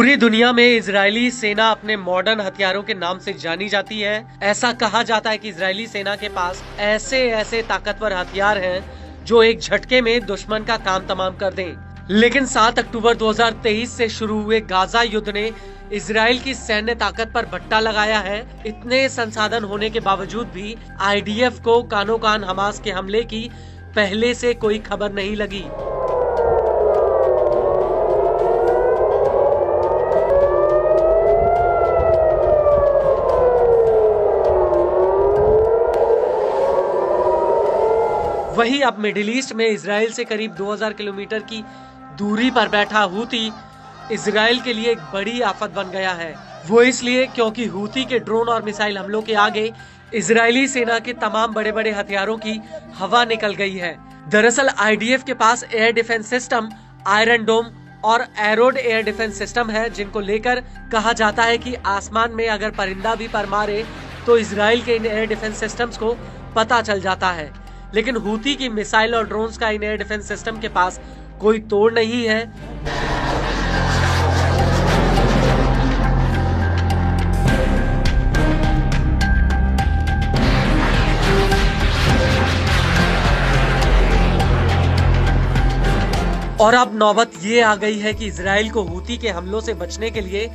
पूरी दुनिया में इजरायली सेना अपने मॉडर्न हथियारों के नाम से जानी जाती है। ऐसा कहा जाता है कि इजरायली सेना के पास ऐसे ऐसे ताकतवर हथियार हैं जो एक झटके में दुश्मन का काम तमाम कर दें। लेकिन 7 अक्टूबर 2023 से शुरू हुए गाजा युद्ध ने इजराइल की सैन्य ताकत पर भट्टा लगाया है। इतने संसाधन होने के बावजूद भी आईडीएफ को कानो कान हमास के हमले की पहले से कोई खबर नहीं लगी। वहीं अब मिडिल ईस्ट में इजराइल से करीब 2000 किलोमीटर की दूरी पर बैठा हूती इजराइल के लिए एक बड़ी आफत बन गया है। वो इसलिए क्योंकि हूती के ड्रोन और मिसाइल हमलों के आगे इजरायली सेना के तमाम बड़े बड़े हथियारों की हवा निकल गई है। दरअसल आईडीएफ के पास एयर डिफेंस सिस्टम, आयरन डोम और एरोड एयर डिफेंस सिस्टम है, जिनको लेकर कहा जाता है कि आसमान में अगर परिंदा भी पर मारे तो इजराइल के इन एयर डिफेंस सिस्टम्स को पता चल जाता है। लेकिन हूती की मिसाइल और ड्रोन्स का इन एयर डिफेंस सिस्टम के पास कोई तोड़ नहीं है। और अब नौबत ये आ गई है कि इजराइल को हूती के हमलों से बचने के लिए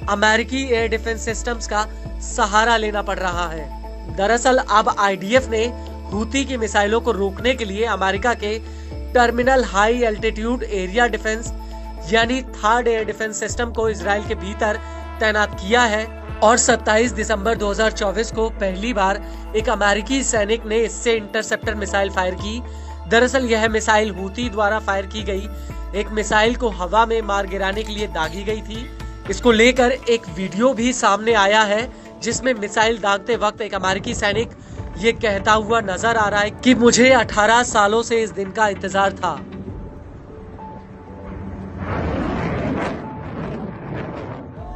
अमेरिकी एयर डिफेंस सिस्टम्स का सहारा लेना पड़ रहा है। दरअसल अब आईडीएफ ने हूती की मिसाइलों को रोकने के लिए अमेरिका के terminal high altitude area defence यानी थर्ड एयर डिफेंस सिस्टम को इजराइल के भीतर तैनात किया है। और 27 दिसंबर 2024 को पहली बार एक अमेरिकी सैनिक ने इससे इंटरसेप्टर मिसाइल फायर की। दरअसल यह मिसाइल हूती द्वारा फायर की गई एक मिसाइल को हवा में मार गिराने के लिए दागी गई थी। इसको लेकर एक वीडियो भी सामने आया है जिसमें मिसाइल दागते वक्त एक अमेरिकी सैनिक ये कहता हुआ नजर आ रहा है कि मुझे 18 सालों से इस दिन का इंतजार था।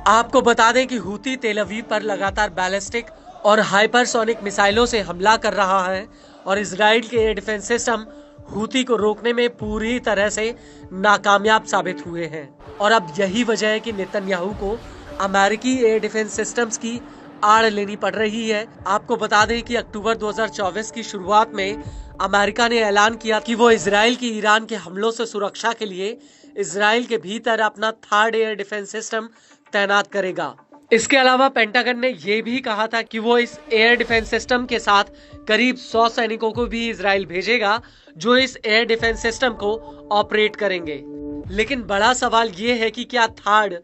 आपको बता दें कि हूती तेल अवीव पर लगातार बैलिस्टिक और हाइपरसोनिक मिसाइलों से हमला कर रहा है और इजराइल के एयर डिफेंस सिस्टम हूती को रोकने में पूरी तरह से नाकामयाब साबित हुए हैं। और अब यही वजह है कि नेतन्याहू को अमेरिकी एयर डिफेंस सिस्टम्स की आड़ लेनी पड़ रही है। आपको बता दें कि अक्टूबर 2024 की शुरुआत में अमेरिका ने ऐलान किया कि वो इजराइल की ईरान के हमलों से सुरक्षा के लिए इजराइल के भीतर अपना थर्ड एयर डिफेंस सिस्टम तैनात करेगा। इसके अलावा पेंटागन ने यह भी कहा था कि वो इस एयर डिफेंस सिस्टम के साथ करीब 100 सैनिकों को भी इजराइल भेजेगा जो इस एयर डिफेंस सिस्टम को ऑपरेट करेंगे। लेकिन बड़ा सवाल ये है कि क्या थर्ड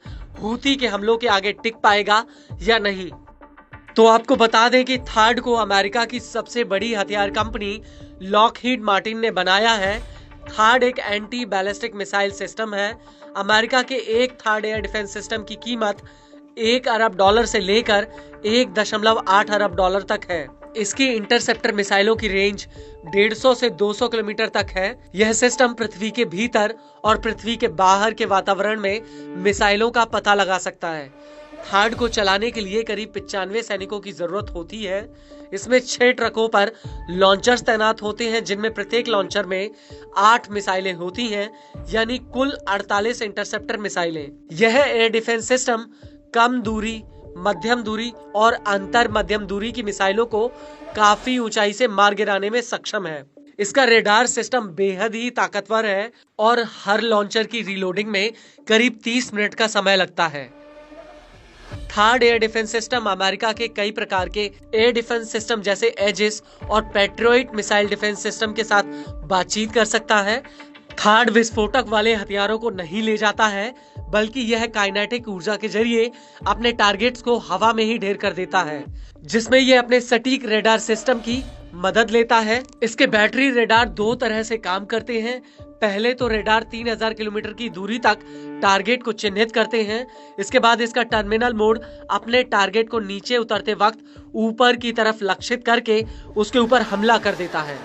हूती के हमलों के आगे टिक पाएगा या नहीं। तो आपको बता दें कि थर्ड को अमेरिका की सबसे बड़ी हथियार कंपनी लॉकहीड मार्टिन ने बनाया है। थर्ड एक एंटी बैलिस्टिक मिसाइल सिस्टम है। अमेरिका के एक थर्ड एयर डिफेंस सिस्टम की कीमत $1 अरब से लेकर $1.8 अरब तक है। इसकी इंटरसेप्टर मिसाइलों की रेंज 150 से 200 किलोमीटर तक है। यह सिस्टम पृथ्वी के भीतर और पृथ्वी के बाहर के वातावरण में मिसाइलों का पता लगा सकता है। थर्ड को चलाने के लिए करीब 95 सैनिकों की जरूरत होती है। इसमें 6 ट्रकों पर लॉन्चर्स तैनात होते हैं जिनमें प्रत्येक लॉन्चर में 8 मिसाइलें होती हैं, यानी कुल 48 इंटरसेप्टर मिसाइलें। यह एयर डिफेंस सिस्टम कम दूरी, मध्यम दूरी और अंतर मध्यम दूरी की मिसाइलों को काफी ऊंचाई से मार गिराने में सक्षम है। इसका रेडार सिस्टम बेहद ही ताकतवर है और हर लॉन्चर की रीलोडिंग में करीब 30 मिनट का समय लगता है। Third air defence system America के कई प्रकार के एयर डिफेंस सिस्टम जैसे एजिस और पेट्रियट मिसाइल डिफेंस सिस्टम के साथ बातचीत कर सकता है। थर्ड विस्फोटक वाले हथियारों को नहीं ले जाता है, बल्कि यह काइनेटिक ऊर्जा के जरिए अपने टारगेट्स को हवा में ही ढेर कर देता है, जिसमें यह अपने सटीक रेडार सिस्टम की मदद लेता है। इसके बैटरी रेडार 2 तरह से काम करते हैं। पहले तो रेडार 3000 किलोमीटर की दूरी तक टारगेट को चिन्हित करते हैं। इसके बाद इसका टर्मिनल मोड अपने टारगेट को नीचे उतरते वक्त ऊपर की तरफ लक्षित करके उसके ऊपर हमला कर देता है।